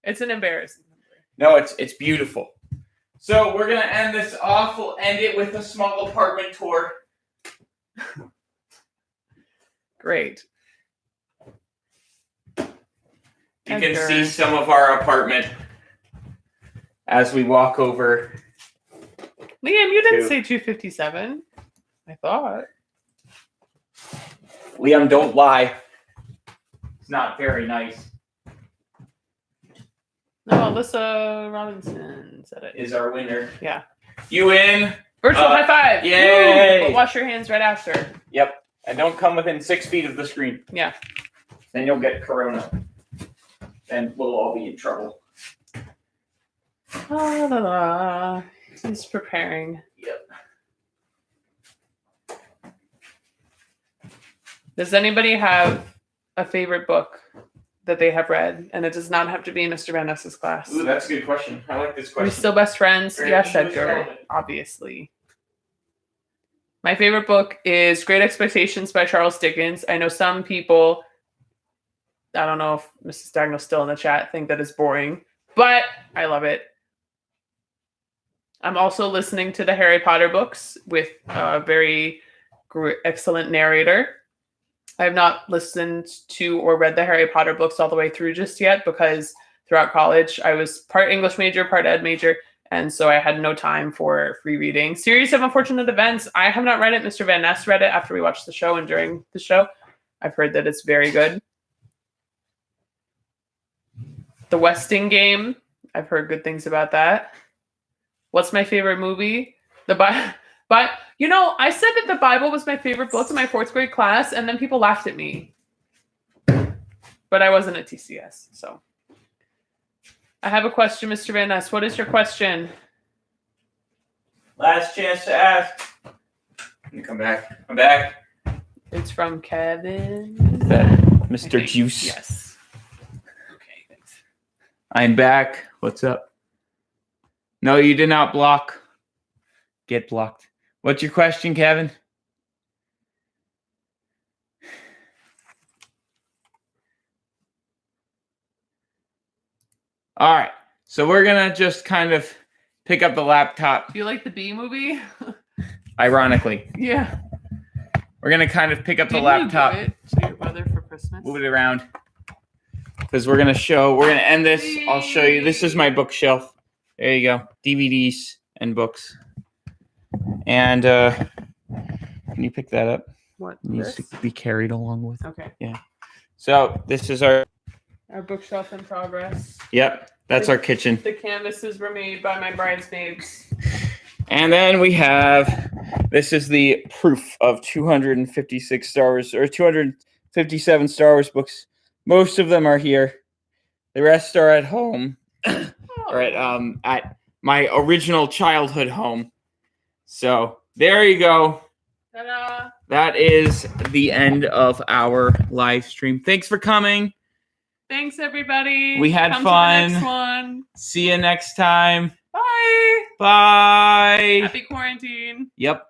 It's an embarrassing number. No, it's beautiful. So we're going to end this off. We'll end it with a small apartment tour. Great. You can see some of our apartment as we walk over. Liam, you didn't say 257. I thought. Liam, don't lie. It's not very nice. No, Alyssa Robinson said it. Is our winner. Yeah. You win. Virtual high five. Yay. But wash your hands right after. Yep. And don't come within 6 feet of the screen. Yeah. Then you'll get corona. Then we'll all be in trouble. He's preparing. Yep. Does anybody have a favorite book that they have read? And it does not have to be in Mr. Van Ness's class. Ooh, that's a good question. I like this question. Are we still best friends? Very Yes, Edgar. Obviously. My favorite book is Great Expectations by Charles Dickens. I know some people, I don't know if Mrs. Dagnall's still in the chat, think that it's boring, but I love it. I'm also listening to the Harry Potter books with a very excellent narrator. I have not listened to or read the Harry Potter books all the way through just yet because throughout college I was part English major, part ed major, and so I had no time for free reading. Series of Unfortunate Events, I have not read it. Mr. Van Ness read it after we watched the show and during the show. I've heard that it's very good. The Westing Game, I've heard good things about that. What's my favorite movie? But you know, I said that the Bible was my favorite book in my 4th grade class, and then people laughed at me. But I wasn't at TCS, so. I have a question, Mr. Van Ness. What is your question? Last chance to ask. Let me come back. I'm back. It's from Kevin. Mr. Juice. Yes. Okay, thanks. I'm back. What's up? No, you did not block. Get blocked. What's your question, Kevin? All right. So we're going to just kind of pick up the laptop. Do you like the Bee movie? Ironically. Yeah. We're going to kind of pick up the laptop. Didn't you give it to your brother for Christmas? Move it around. Because we're going to end this. I'll show you. This is my bookshelf. There you go. DVDs and books. And can you pick that up? What? It needs to be carried along with. Okay. Yeah. So this is our Our bookshelf in progress. Yep, that's our kitchen. The canvases were made by my bridesmaids. And then we have, this is the proof of 256 Star Wars, or 257 Star Wars books. Most of them are here. The rest are at home, or at my original childhood home. So there you go. Ta-da. That is the end of our live stream. Thanks for coming. Thanks, everybody. We had fun. To the next one. See you next time. Bye. Bye. Happy quarantine. Yep.